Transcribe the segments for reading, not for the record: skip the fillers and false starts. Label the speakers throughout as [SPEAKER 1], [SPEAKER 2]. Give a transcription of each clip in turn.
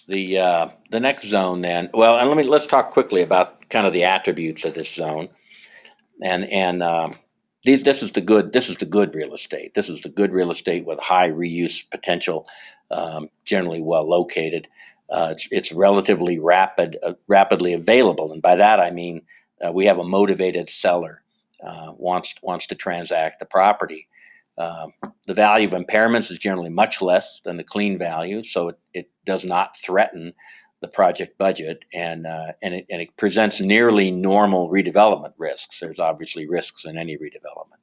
[SPEAKER 1] The next zone then. Well, and let's talk quickly about kind of the attributes of this zone. And this is the good real estate. This is the good real estate with high reuse potential, generally well located. It's relatively rapidly available, and by that I mean we have a motivated seller wants to transact the property. The value of impairments is generally much less than the clean value, so it does not threaten the project budget, and it presents nearly normal redevelopment risks. There's obviously risks in any redevelopment.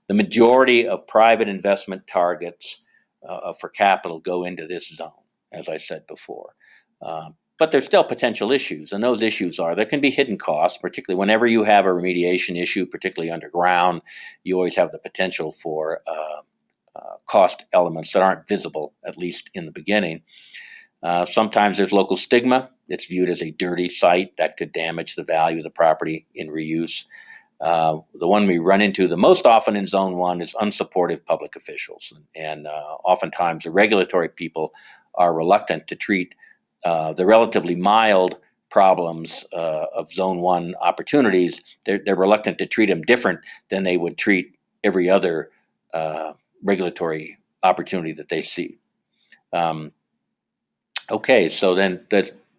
[SPEAKER 1] The majority of private investment targets for capital go into this zone, as I said before. But there's still potential issues, and those issues are there can be hidden costs, particularly whenever you have a remediation issue, particularly underground. You always have the potential for cost elements that aren't visible, at least in the beginning. Sometimes there's local stigma. It's viewed as a dirty site that could damage the value of the property in reuse. The one we run into the most often in Zone 1 is unsupportive public officials. And oftentimes the regulatory people are reluctant to treat the relatively mild problems of Zone 1 opportunities. They're reluctant to treat them different than they would treat every other regulatory opportunity that they see. Okay, so then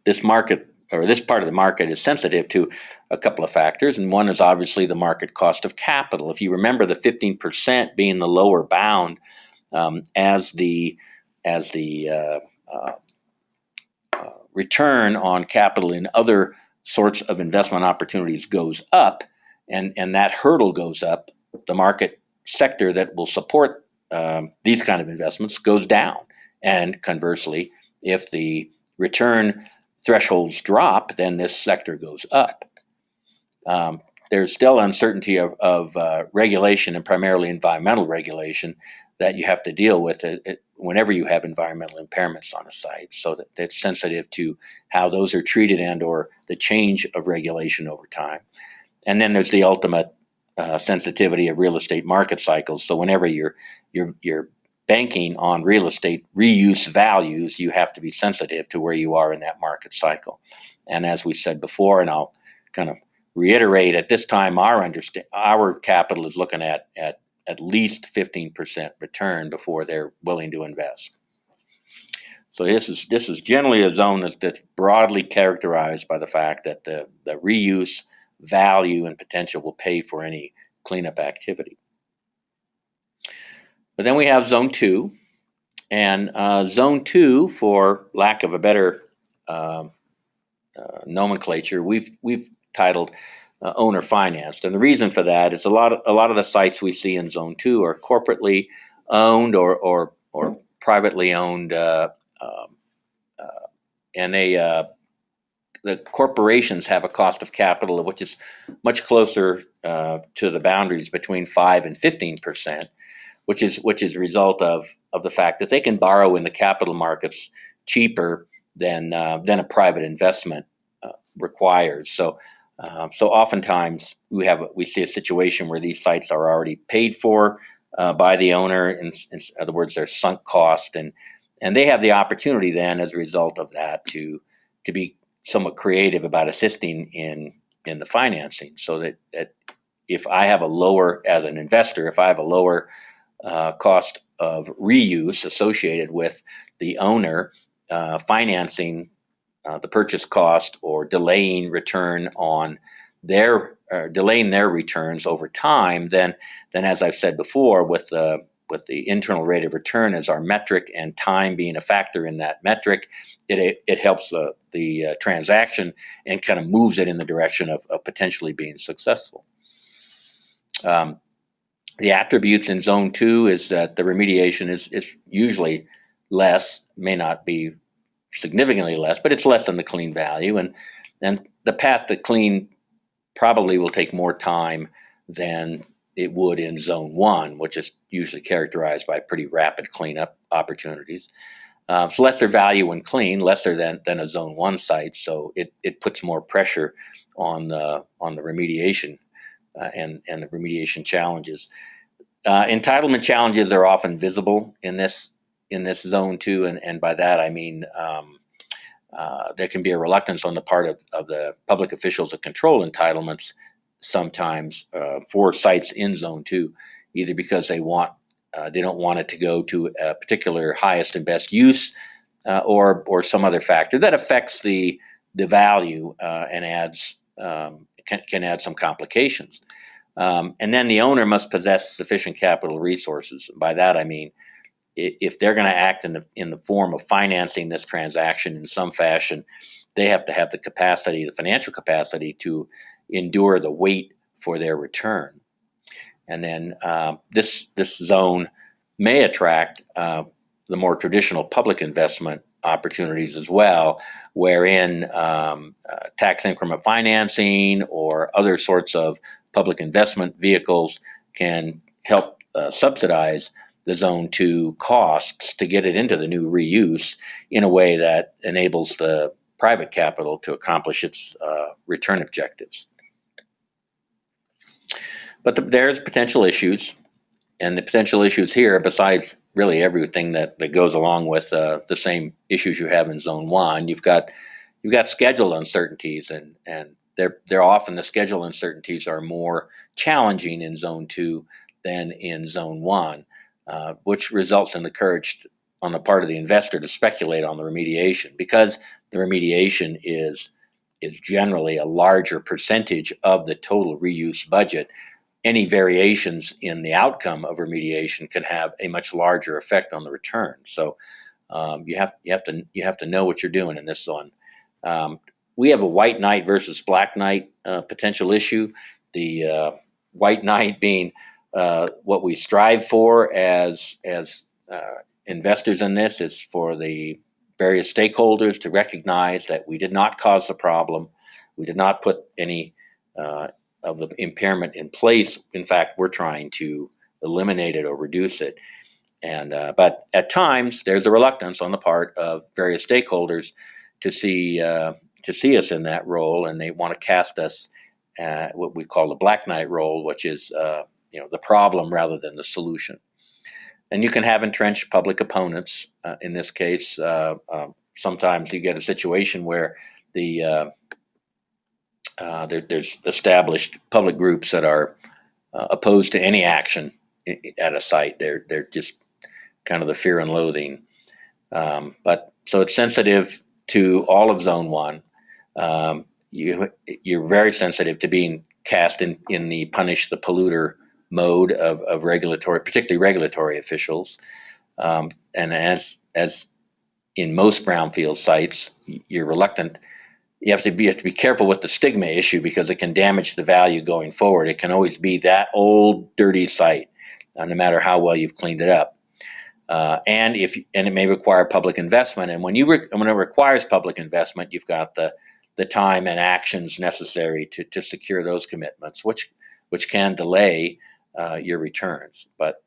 [SPEAKER 1] this market, or this part of the market, is sensitive to a couple of factors, and one is obviously the market cost of capital. If you remember the 15% being the lower bound, as the return on capital in other sorts of investment opportunities goes up, and that hurdle goes up, the market sector that will support these kind of investments goes down, and conversely, if the return thresholds drop, then this sector goes up. There's still uncertainty of regulation, and primarily environmental regulation, that you have to deal with whenever you have environmental impairments on a site, so that it's sensitive to how those are treated and or the change of regulation over time. And then there's the ultimate sensitivity of real estate market cycles. So whenever you're banking on real estate reuse values, you have to be sensitive to where you are in that market cycle. And as we said before, and I'll kind of reiterate, at this time, our capital is looking at least 15% return before they're willing to invest. So this is generally a zone that's broadly characterized by the fact that the reuse value and potential will pay for any cleanup activity. But then we have Zone 2, and Zone 2, for lack of a better nomenclature, we've titled owner financed, and the reason for that is a lot of the sites we see in Zone 2 are corporately owned or privately owned, and the corporations have a cost of capital which is much closer to the boundaries between 5 and 15%. Which is a result of the fact that they can borrow in the capital markets cheaper than a private investment requires. So oftentimes we see a situation where these sites are already paid for by the owner. In other words, they're sunk cost, and they have the opportunity then, as a result of that, to be somewhat creative about assisting in the financing. So that if I have a lower, as an investor, if I have a lower cost of reuse associated with the owner financing the purchase cost or delaying return on delaying their returns over time, then as I've said before, with the internal rate of return as our metric and time being a factor in that metric, it helps the transaction and kind of moves it in the direction of potentially being successful. The attributes in Zone 2 is that the remediation is usually less, may not be significantly less, but it's less than the clean value. And the path to clean probably will take more time than it would in Zone 1, which is usually characterized by pretty rapid cleanup opportunities. So lesser value when clean, lesser than a Zone 1 site, so it puts more pressure on the remediation and the remediation challenges. Entitlement challenges are often visible in this Zone 2, and by that I mean there can be a reluctance on the part of the public officials to control entitlements sometimes for sites in Zone 2, either because they don't want it to go to a particular highest and best use, or some other factor that affects the value and can add some complications. And then the owner must possess sufficient capital resources. By that I mean, if they're going to act in the form of financing this transaction in some fashion, they have to have the capacity, the financial capacity, to endure the wait for their return. And then this zone may attract the more traditional public investment opportunities as well, wherein tax increment financing or other sorts of public investment vehicles can help subsidize the Zone 2 costs to get it into the new reuse in a way that enables the private capital to accomplish its return objectives. But there's potential issues, and the potential issues here, besides really everything that goes along with the same issues you have in Zone 1, you've got schedule uncertainties, and they're often, the schedule uncertainties are more challenging in Zone 2 than in Zone 1, which results in the courage on the part of the investor to speculate on the remediation, because the remediation is generally a larger percentage of the total reuse budget. Any variations in the outcome of remediation can have a much larger effect on the return. So you have to know what you're doing in this zone. We have a white knight versus black knight potential issue. The white knight being what we strive for as investors in this is for the various stakeholders to recognize that we did not cause the problem. We did not put any of the impairment in place. In fact, we're trying to eliminate it or reduce it. And but at times there's a reluctance on the part of various stakeholders to see us in that role, and they want to cast us what we call the black knight role, which is the problem rather than the solution. And you can have entrenched public opponents. In this case, sometimes you get a situation where there's established public groups that are opposed to any action at a site. They're just kind of the fear and loathing. But so it's sensitive to all of Zone 1. You're very sensitive to being cast in the punish the polluter mode of regulatory, particularly regulatory officials. And as in most brownfield sites, you're reluctant. You have to be careful with the stigma issue, because it can damage the value going forward. It can always be that old dirty site, no matter how well you've cleaned it up. And it may require public investment. And when it requires public investment, you've got the time and actions necessary to secure those commitments, which can delay your returns. But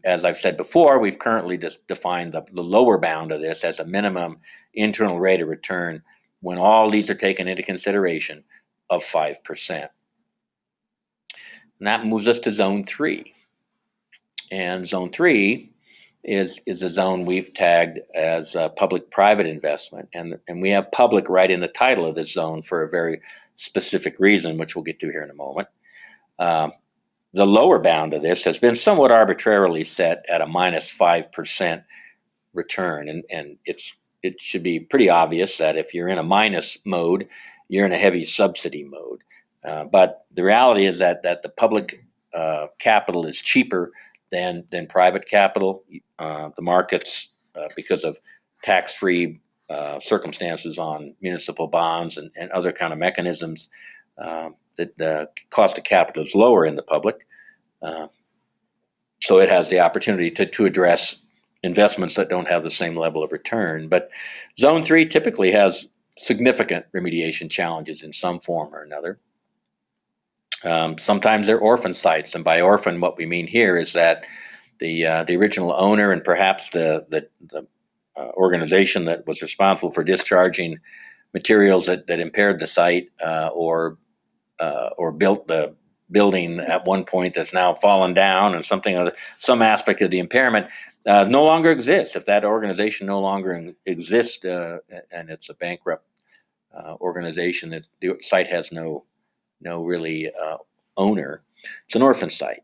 [SPEAKER 1] as I've said before, we've currently defined the lower bound of this as a minimum internal rate of return when all these are taken into consideration of 5%. And that moves us to Zone 3. And Zone 3 is a zone we've tagged as public-private investment. And we have public right in the title of this zone for a very specific reason, which we'll get to here in a moment. The lower bound of this has been somewhat arbitrarily set at a minus 5% return. And it should be pretty obvious that if you're in a minus mode, you're in a heavy subsidy mode. But the reality is that the public capital is cheaper than private capital. The markets, because of tax-free circumstances on municipal bonds and other kind of mechanisms, that the cost of capital is lower in the public. So it has the opportunity to address investments that don't have the same level of return. But Zone 3 typically has significant remediation challenges in some form or another. Sometimes they're orphan sites, and by orphan, what we mean here is that the original owner and perhaps the organization that was responsible for discharging materials that impaired the site or built the building at one point that's now fallen down, and some aspect of the impairment no longer exists. If that organization no longer exists and it's a bankrupt organization, that the site has no really owner, it's an orphan site.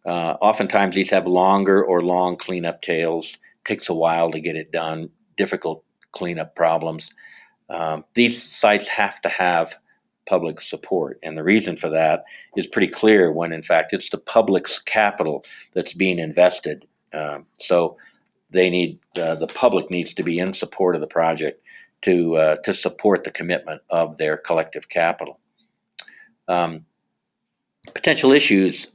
[SPEAKER 1] Oftentimes these have longer or long cleanup tails. Takes a while to get it done. Difficult cleanup problems. These sites have to have public support, and the reason for that is pretty clear when in fact it's the public's capital that's being invested. So they need the public needs to be in support of the project to support the commitment of their collective capital. Potential issues.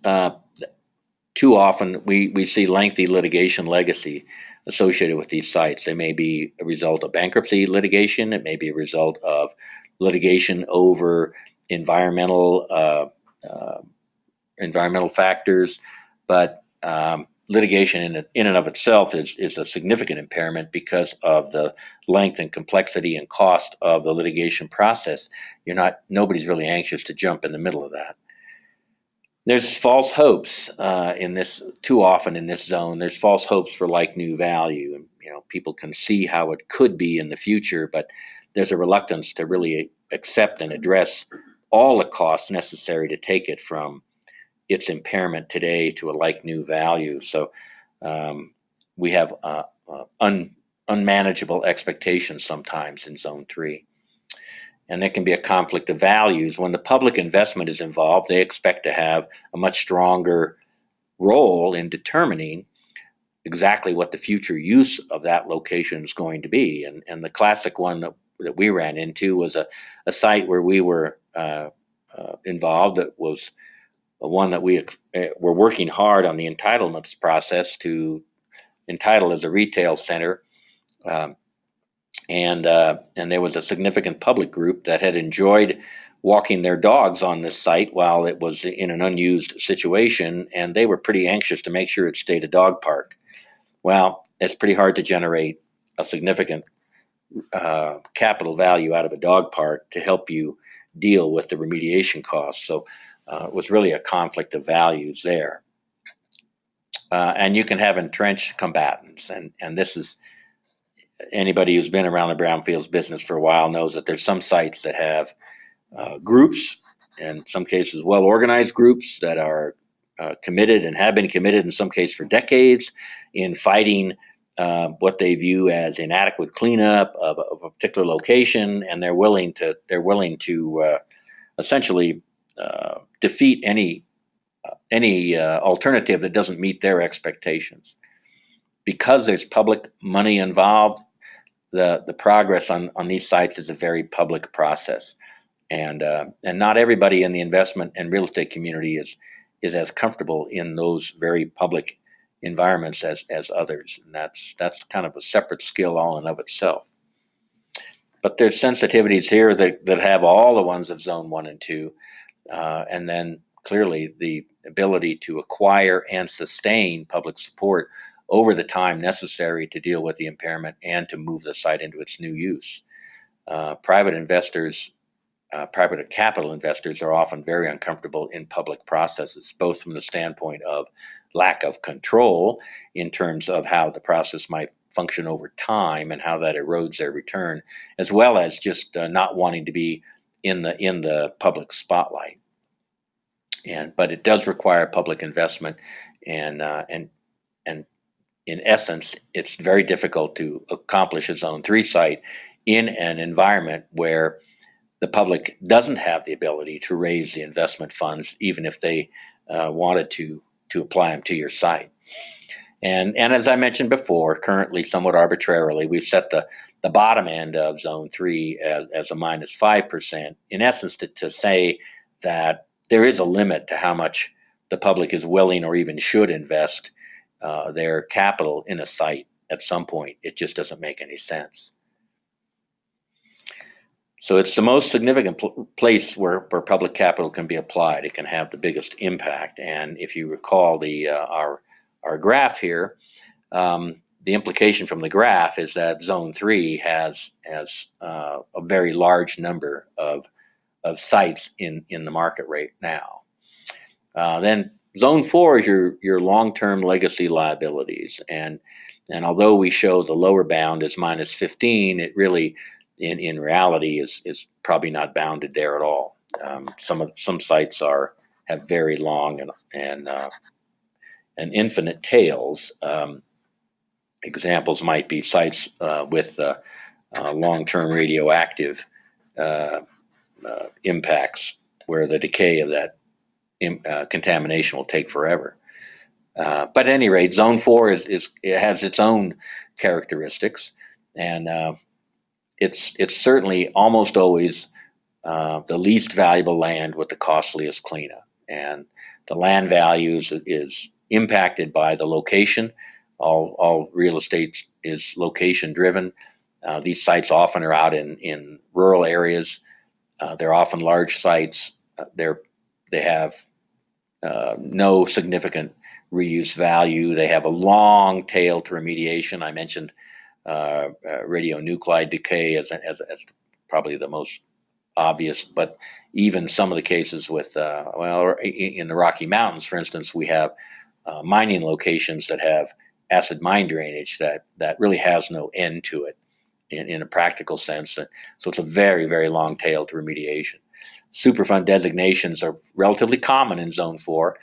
[SPEAKER 1] Too often we see lengthy litigation legacy associated with these sites. They may be a result of bankruptcy litigation. It may be a result of litigation over environmental factors, but litigation in and of itself is a significant impairment because of the length and complexity and cost of the litigation process. Nobody's really anxious to jump in the middle of that. There's false hopes too often in this zone. There's false hopes for like new value, and people can see how it could be in the future, but there's a reluctance to really accept and address all the costs necessary to take it from its impairment today to a like new value. So we have unmanageable expectations sometimes in Zone 3. And there can be a conflict of values. When the public investment is involved, they expect to have a much stronger role in determining exactly what the future use of that location is going to be. And the classic one that we ran into was a site where we were involved. That was one that we were working hard on the entitlements process to entitle as a retail center. And there was a significant public group that had enjoyed walking their dogs on this site while it was in an unused situation, and they were pretty anxious to make sure it stayed a dog park. Well, it's pretty hard to generate a significant capital value out of a dog park to help you deal with the remediation costs. So it was really a conflict of values there. And you can have entrenched combatants, and this is anybody who's been around the brownfields business for a while knows that there's some sites that have groups, in some cases well-organized groups that are committed and have been committed in some cases for decades in fighting what they view as inadequate cleanup of a particular location, and they're willing to essentially defeat any alternative that doesn't meet their expectations. Because there's public money involved, the progress on these sites is a very public process, and not everybody in the investment and real estate community is as comfortable in those very public environments as others, and that's kind of a separate skill all in of itself. But there's sensitivities here that have all the ones of Zone 1 and 2, and then clearly the ability to acquire and sustain public support over the time necessary to deal with the impairment and to move the site into its new use. Private capital investors are often very uncomfortable in public processes, both from the standpoint of lack of control in terms of how the process might function over time and how that erodes their return, as well as just not wanting to be in the public spotlight. But it does require public investment, and in essence, it's very difficult to accomplish a Zone 3 site in an environment where the public doesn't have the ability to raise the investment funds, even if they wanted to apply them to your site. And as I mentioned before, currently, somewhat arbitrarily, we've set the bottom end of Zone 3 as a minus 5%, in essence to say that there is a limit to how much the public is willing or even should invest their capital in a site at some point. It just doesn't make any sense. So it's the most significant place where public capital can be applied. It can have the biggest impact. And if you recall our graph here, the implication from the graph is that Zone 3 has a very large number of sites in the market right now. Then Zone 4 is your long-term legacy liabilities, and although we show the lower bound is minus 15, it really, in reality, is probably not bounded there at all. Some sites have very long and infinite tails. Examples might be sites with long-term radioactive uh, impacts, where the decay of that contamination will take forever. But at any rate, Zone 4 it has its own characteristics, and it's certainly almost always the least valuable land with the costliest cleanup. And the land values is impacted by the location. All real estate is location driven. These sites often are out in rural areas. They're often large sites. They have no significant reuse value. They have a long tail to remediation. I mentioned radionuclide decay as probably the most obvious, but even some of the cases with, in the Rocky Mountains, for instance, we have mining locations that have acid mine drainage that really has no end to it in a practical sense. So it's a very, very long tail to remediation. Superfund designations are relatively common in Zone 4,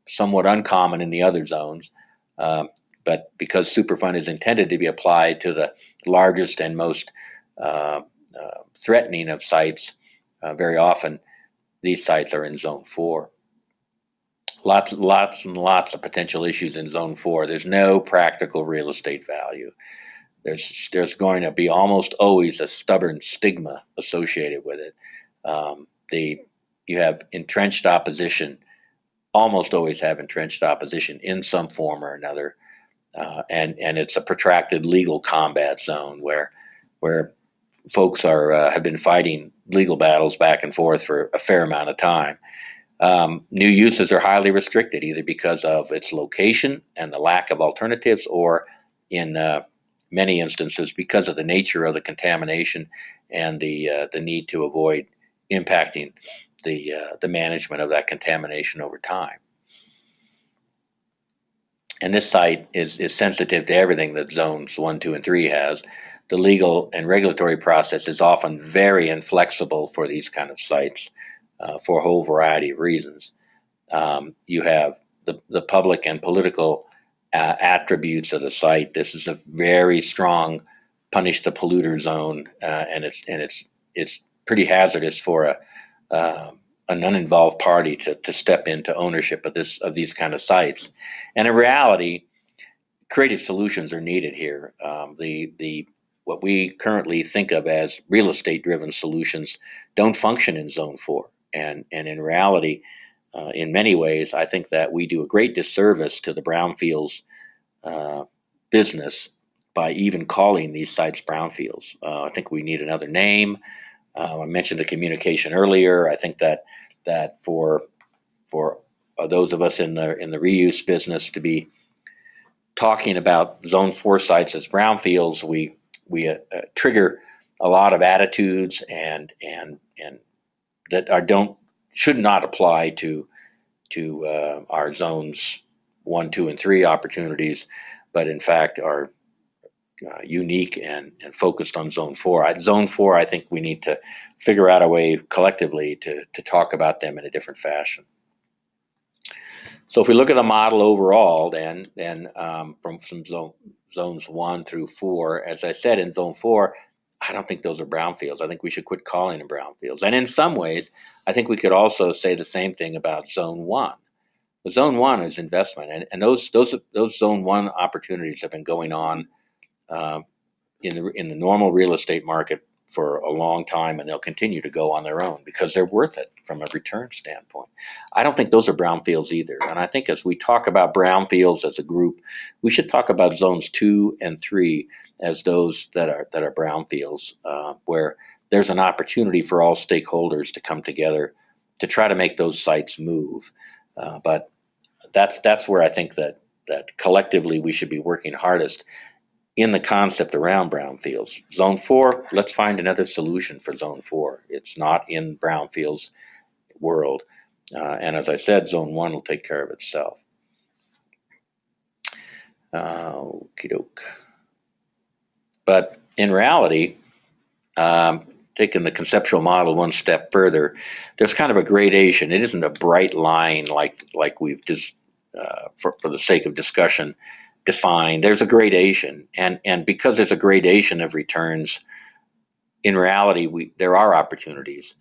[SPEAKER 1] somewhat uncommon in the other zones. But because Superfund is intended to be applied to the largest and most threatening of sites, very often these sites are in Zone 4. Lots and lots of potential issues in Zone 4. There's no practical real estate value. There's going to be almost always a stubborn stigma associated with it. You have entrenched opposition, almost always have entrenched opposition in some form or another, and it's a protracted legal combat zone where folks have been fighting legal battles back and forth for a fair amount of time. New uses are highly restricted, either because of its location and the lack of alternatives, or in many instances because of the nature of the contamination and the need to avoid impacting the management of that contamination over time. And this site is sensitive to everything that zones 1, 2, and 3 has. The legal and regulatory process is often very inflexible for these kind of sites for a whole variety of reasons. You have the public and political attributes of the site. This is a very strong punish the polluter zone, and it's pretty hazardous for an uninvolved party to step into ownership of these kind of sites. And in reality, creative solutions are needed here. What we currently think of as real estate driven solutions don't function in Zone 4, and in reality, in many ways, I think that we do a great disservice to the brownfields business by even calling these sites brownfields. I think we need another name. I mentioned the communication earlier. I think that for those of us in the reuse business to be talking about Zone 4 sites as brownfields, we trigger a lot of attitudes and that should not apply to our zones 1, 2, and 3 opportunities, but in fact are unique and focused on Zone 4. Zone 4, I think we need to figure out a way collectively to talk about them in a different fashion. So if we look at the model overall, then from zones 1 through 4, as I said, in Zone 4, I don't think those are brownfields. I think we should quit calling them brownfields. And in some ways, I think we could also say the same thing about Zone 1. The Zone 1 is investment, and those Zone 1 opportunities have been going on in the normal real estate market for a long time, and they'll continue to go on their own because they're worth it from a return standpoint. I don't think those are brownfields either. And I think as we talk about brownfields as a group, we should talk about zones 2 and 3 as those that are brownfields, where there's an opportunity for all stakeholders to come together to try to make those sites move. But that's where I think that collectively we should be working hardest in the concept around brownfields. Zone 4, let's find another solution for Zone 4. It's not in brownfields world. And as I said, Zone 1 will take care of itself. Okie doke. But in reality, taking the conceptual model one step further, there's kind of a gradation. It isn't a bright line like we've just, for the sake of discussion, defined. There's a gradation, and because there's a gradation of returns, in reality, there are opportunities.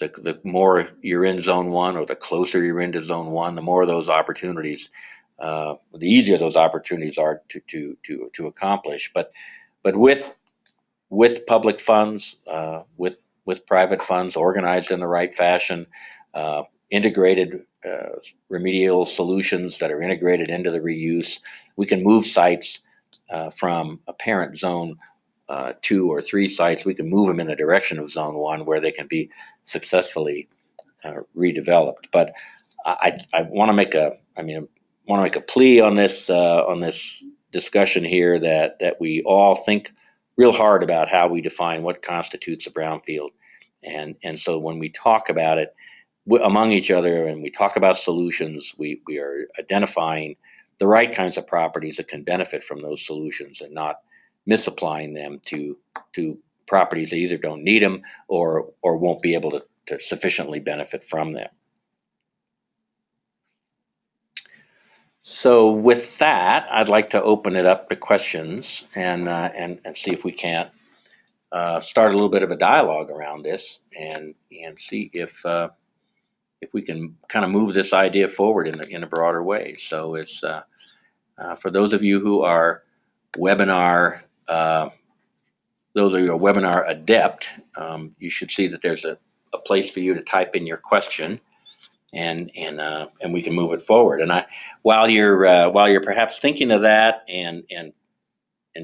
[SPEAKER 1] The more you're in Zone 1, or the closer you're into Zone 1, the more those opportunities, the easier those opportunities are to accomplish. But with public funds, with private funds organized in the right fashion, integrated remedial solutions that are integrated into the reuse, we can move sites from a parent Zone 2 or 3 sites. We can move them in the direction of Zone 1 where they can be successfully redeveloped. But I want to make a plea on this discussion here that we all think real hard about how we define what constitutes a brownfield, and so when we talk about it among each other and we talk about solutions, we are identifying the right kinds of properties that can benefit from those solutions and not misapplying them to properties that either don't need them or won't be able to sufficiently benefit from them. So with that, I'd like to open it up to questions and see if we can't start a little bit of a dialogue around this and see if we can kind of move this idea forward in a broader way. So it's for those of you who are webinar adept, you should see that there's a place for you to type in your question, and we can move it forward. And while you're perhaps thinking of that and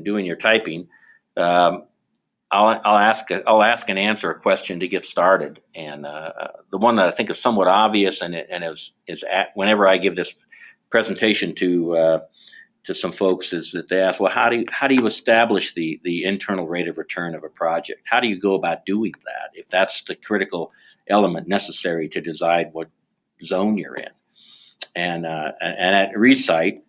[SPEAKER 1] doing your typing, I'll ask and answer a question to get started. And the one that I think is somewhat obvious and is whenever I give this presentation to some folks is that they ask, well, how do you establish the internal rate of return of a project? How do you go about doing that if that's the critical element necessary to decide what zone you're in? And at RESIGHT,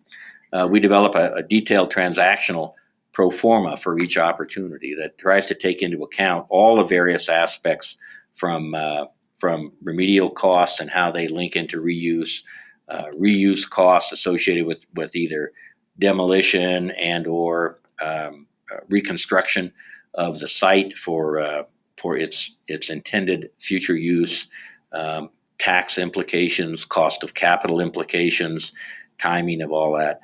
[SPEAKER 1] we develop a detailed transactional pro forma for each opportunity that tries to take into account all the various aspects from remedial costs and how they link into reuse costs associated with either demolition and or reconstruction of the site for its intended future use, tax implications, cost of capital implications, timing of all that,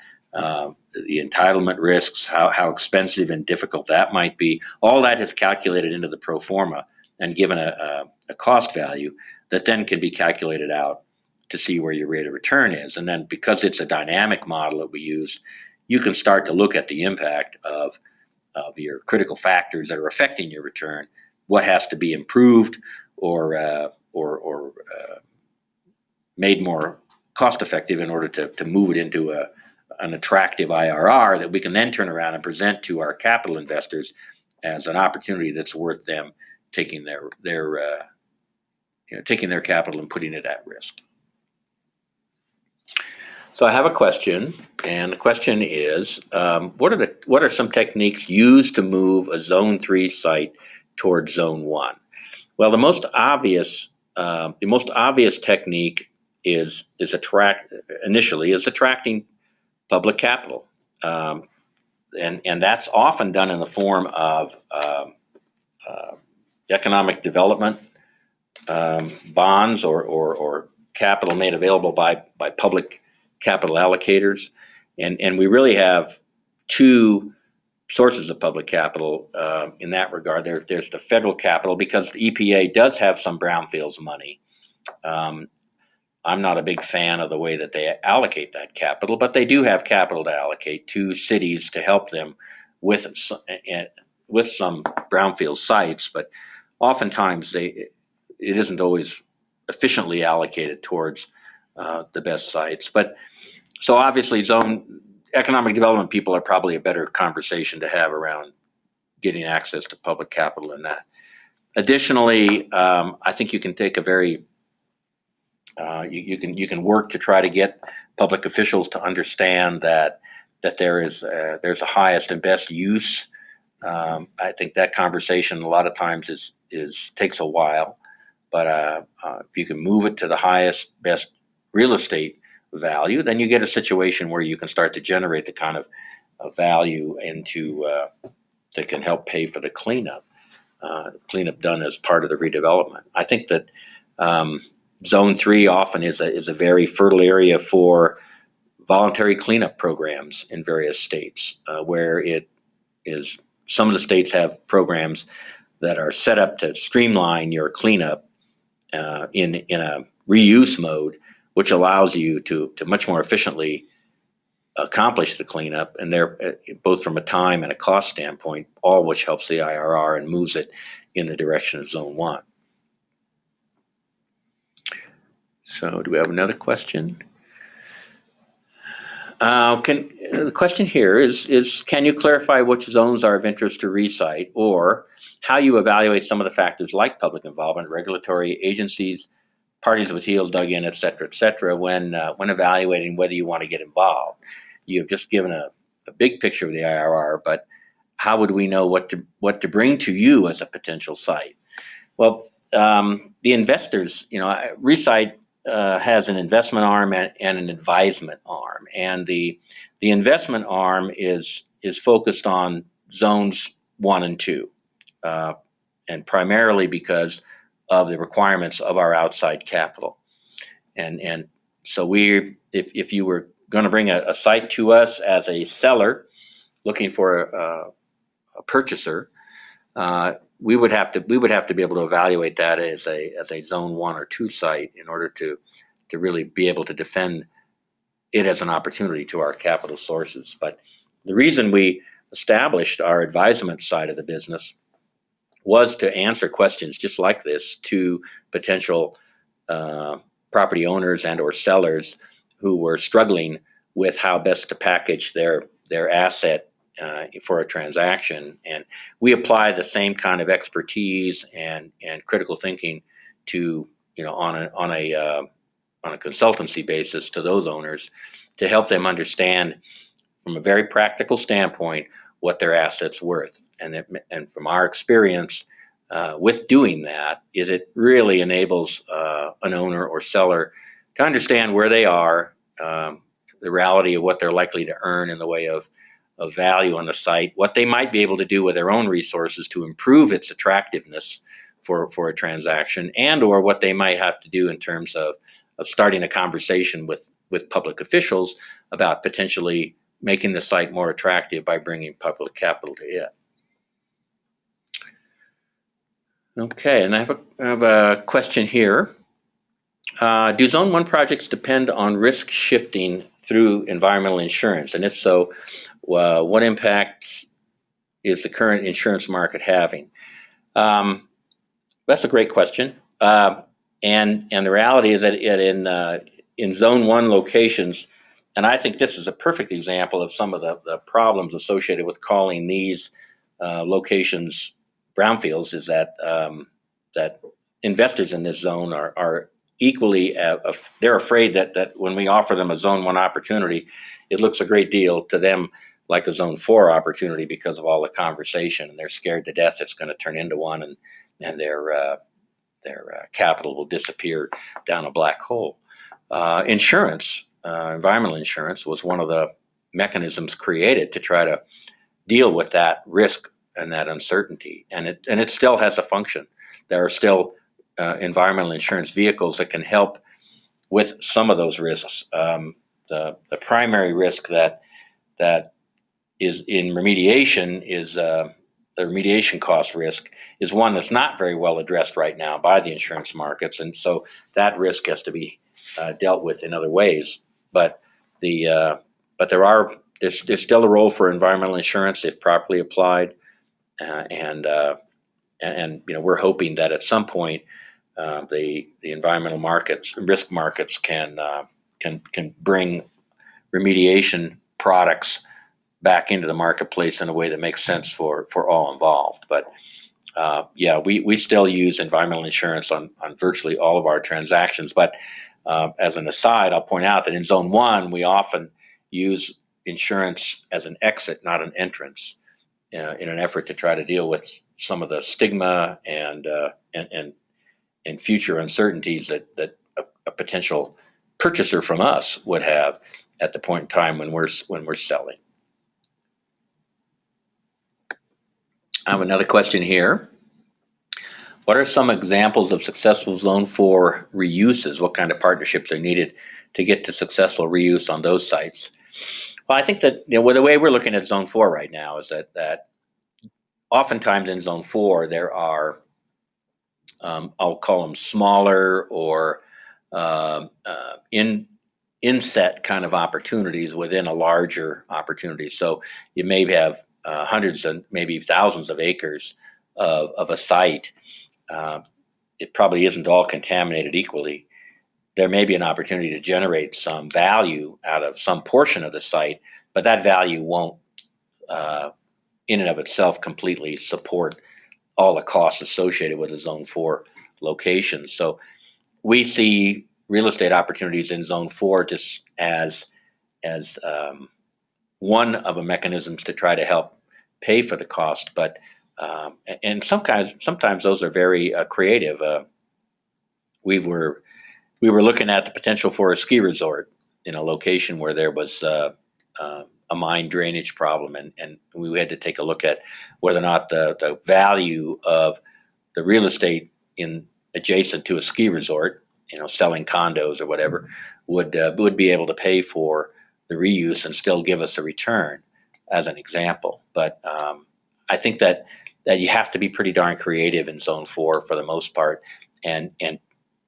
[SPEAKER 1] the entitlement risks, how expensive and difficult that might be. All that is calculated into the pro forma and given a cost value that then can be calculated out to see where your rate of return is. And then because it's a dynamic model that we use, you can start to look at the impact of your critical factors that are affecting your return, what has to be improved or made more cost effective in order to move it into an attractive IRR that we can then turn around and present to our capital investors as an opportunity that's worth them taking taking their capital and putting it at risk. So I have a question, and the question is, what are some techniques used to move a Zone 3 site towards Zone 1? Well, the most obvious technique is attracting public capital, and that's often done in the form of economic development bonds or capital made available by public capital allocators, and we really have two sources of public capital in that regard. There's the federal capital, because the EPA does have some brownfields money. I'm not a big fan of the way that they allocate that capital, but they do have capital to allocate to cities to help them with some brownfield sites, but oftentimes it isn't always efficiently allocated towards the best sites. But so obviously economic development people are probably a better conversation to have around getting access to public capital in that. Additionally, I think you can take a very You can work to try to get public officials to understand that there's a highest and best use. I think that conversation a lot of times is takes a while, but if you can move it to the highest best real estate value, then you get a situation where you can start to generate the kind of value into that can help pay for the cleanup done as part of the redevelopment. I think that Zone 3 often is a very fertile area for voluntary cleanup programs in various states, where it is. Some of the states have programs that are set up to streamline your cleanup in a reuse mode, which allows you to much more efficiently accomplish the cleanup, and they're both from a time and a cost standpoint, all which helps the IRR and moves it in the direction of Zone 1. So do we have another question? The question here is can you clarify which zones are of interest to RESIGHT, or how you evaluate some of the factors like public involvement, regulatory agencies, parties with heels dug in, et cetera, when evaluating whether you want to get involved? You've just given a big picture of the IRR, but how would we know what to bring to you as a potential site? Well, the investors, RESIGHT has an investment arm and an advisement arm, and the investment arm is focused on zones 1 and 2, and primarily because of the requirements of our outside capital. And so if you were going to bring a site to us as a seller looking for a purchaser, we would have to be able to evaluate that as a Zone 1 or 2 site in order to really be able to defend it as an opportunity to our capital sources. But the reason we established our advisement side of the business was to answer questions just like this to potential property owners and or sellers who were struggling with how best to package their asset for a transaction. And we apply the same kind of expertise and critical thinking to, on a consultancy basis to those owners, to help them understand from a very practical standpoint what their asset's worth. And from our experience with doing that, is it really enables an owner or seller to understand where they are, the reality of what they're likely to earn in the way of value on the site, what they might be able to do with their own resources to improve its attractiveness for a transaction, and or what they might have to do in terms of starting a conversation with public officials about potentially making the site more attractive by bringing public capital to it. Okay, and I have a question here. Do Zone 1 projects depend on risk shifting through environmental insurance? And if so, what impact is the current insurance market having? That's a great question. And the reality is that in Zone 1 locations, and I think this is a perfect example of some of the problems associated with calling these locations brownfields, is that that investors in this zone are equally, they're afraid that when we offer them a Zone 1 opportunity, it looks a great deal to them like a Zone 4 opportunity because of all the conversation, and they're scared to death it's going to turn into one, and their capital will disappear down a black hole. Insurance, environmental insurance, was one of the mechanisms created to try to deal with that risk and that uncertainty, and it still has a function. There are still environmental insurance vehicles that can help with some of those risks. The primary risk that is in remediation is the remediation cost risk is one that's not very well addressed right now by the insurance markets, and so that risk has to be dealt with in other ways. But there's still a role for environmental insurance if properly applied, and we're hoping that at some point the environmental markets, risk markets, can bring remediation products back into the marketplace in a way that makes sense for all involved. But we still use environmental insurance on virtually all of our transactions. But As an aside, I'll point out that in Zone 1, we often use insurance as an exit, not an entrance, in an effort to try to deal with some of the stigma and future uncertainties that a potential purchaser from us would have at the point in time when we're selling. I have another question here. What are some examples of successful Zone 4 reuses? What kind of partnerships are needed to get to successful reuse on those sites? Well, I think that the way we're looking at Zone 4 right now is that oftentimes in Zone 4 there are, I'll call them smaller or inset kind of opportunities within a larger opportunity. So you may have hundreds and maybe thousands of acres of a site. It probably isn't all contaminated equally. There may be an opportunity to generate some value out of some portion of the site, but that value won't in and of itself completely support all the costs associated with a Zone 4 location. So we see real estate opportunities in Zone 4 just as one of the mechanisms to try to help pay for the cost, but and sometimes those are very creative. We were looking at the potential for a ski resort in a location where there was a mine drainage problem, and we had to take a look at whether or not the value of the real estate in adjacent to a ski resort, selling condos or whatever, would be able to pay for the reuse and still give us a return, as an example. But I think that you have to be pretty darn creative in Zone 4 for the most part, and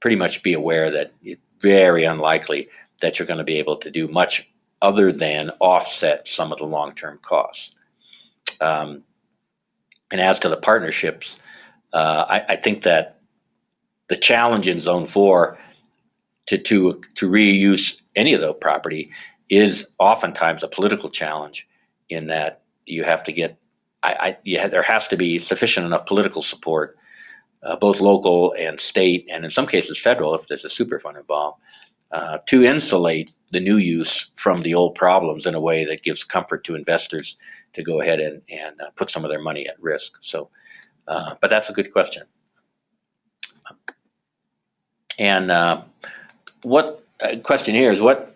[SPEAKER 1] pretty much be aware that it's very unlikely that you're going to be able to do much other than offset some of the long-term costs. And as to the partnerships, I think that the challenge in Zone 4 to reuse any of the property is oftentimes a political challenge, in that you have to get there has to be sufficient enough political support, both local and state, and in some cases federal if there's a superfund involved, to insulate the new use from the old problems in a way that gives comfort to investors to go ahead and put some of their money at risk. So, but that's a good question. And what question here is, what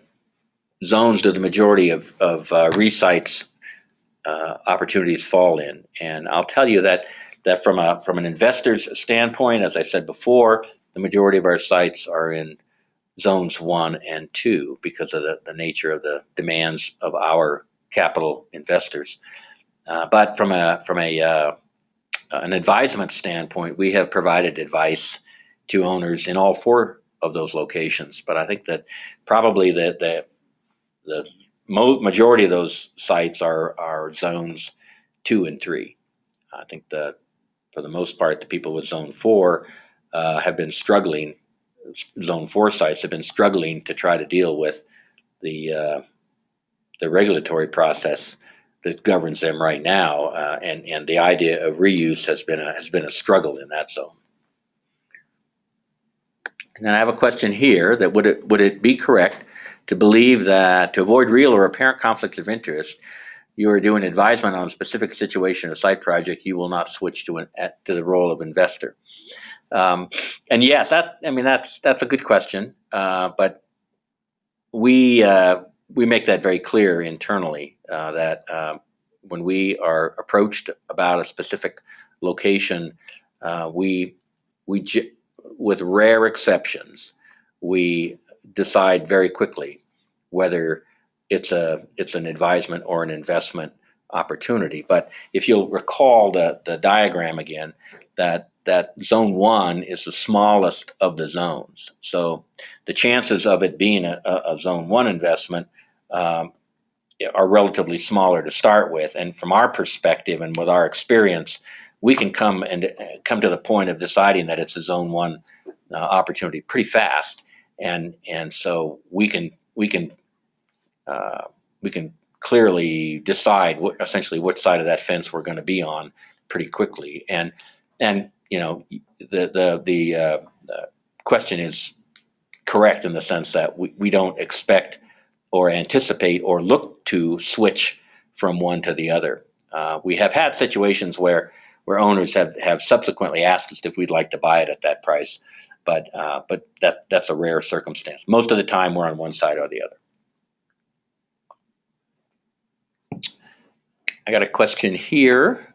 [SPEAKER 1] zones do the majority of RESIGHT's opportunities fall in? And I'll tell you that from an investor's standpoint, as I said before, the majority of our sites are in Zones 1 and 2 because of the nature of the demands of our capital investors. But from an advisement standpoint, we have provided advice to owners in all 4 of those locations. But I think that probably the majority of those sites are Zones 2 and 3. I think that for the most part, the people with Zone 4 have been struggling. Zone 4 sites have been struggling to try to deal with the regulatory process that governs them right now, and the idea of reuse has been a struggle in that zone. And then I have a question here that would it be correct to believe that to avoid real or apparent conflicts of interest, you are doing advisement on a specific situation or site project, you will not switch to the role of investor? And yes, that's a good question, but we make that very clear internally, that when we are approached about a specific location, we with rare exceptions, we decide very quickly whether it's an advisement or an investment opportunity. But if you'll recall the diagram again, that Zone 1 is the smallest of the zones. So the chances of it being a Zone 1 investment are relatively smaller to start with. And from our perspective and with our experience, we can come to the point of deciding that it's a Zone 1 opportunity pretty fast. And so we can clearly decide essentially what side of that fence we're going to be on pretty quickly. And the question is correct in the sense that we don't expect or anticipate or look to switch from one to the other. We have had situations where owners have subsequently asked us if we'd like to buy it at that price, but that's a rare circumstance. Most of the time, we're on one side or the other. I got a question here.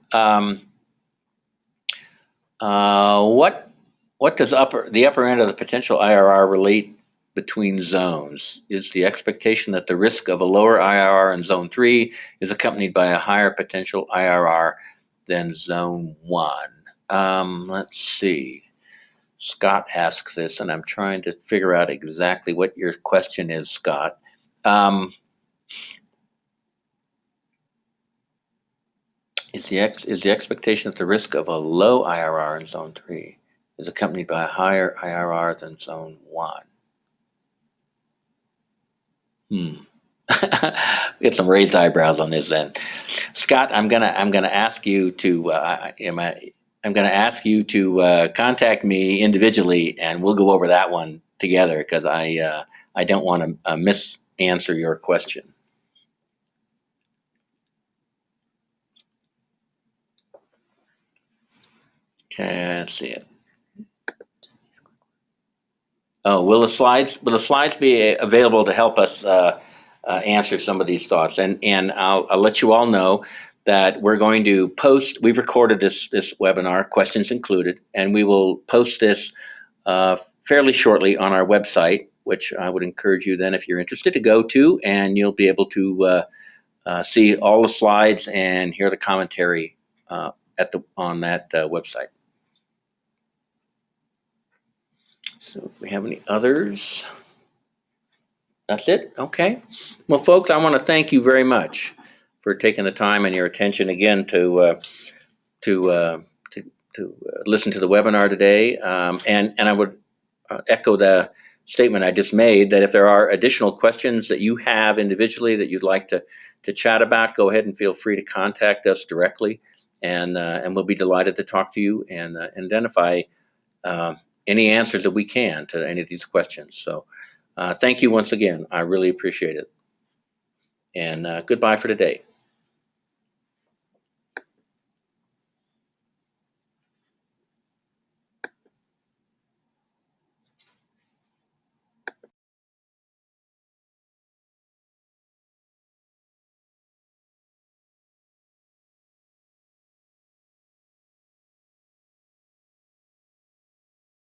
[SPEAKER 1] What does the upper end of the potential IRR relate between zones? Is the expectation that the risk of a lower IRR in zone 3 is accompanied by a higher potential IRR than zone 1? Let's see. Scott asks this, and I'm trying to figure out exactly what your question is, Scott. Is the expectation that the risk of a low IRR in zone 3 is accompanied by a higher IRR than zone 1? Get some raised eyebrows on this then. Scott, I'm gonna ask you to contact me individually, and we'll go over that one together, because I don't want to misanswer your question. Okay, let's see it. Oh, will the slides be available to help us answer some of these thoughts? And I'll let you all know that we're going to post. We've recorded this webinar, questions included, and we will post this fairly shortly on our website, which I would encourage you then, if you're interested, to go to, and you'll be able to see all the slides and hear the commentary on that website. So if we have any others, that's it. Okay. Well, folks, I want to thank you very much for taking the time and your attention again to listen to the webinar today. And I would echo the statement I just made, that if there are additional questions that you have individually that you'd like to chat about, go ahead and feel free to contact us directly, and we'll be delighted to talk to you and identify any answers that we can to any of these questions. So thank you once again. I really appreciate it. And goodbye for today.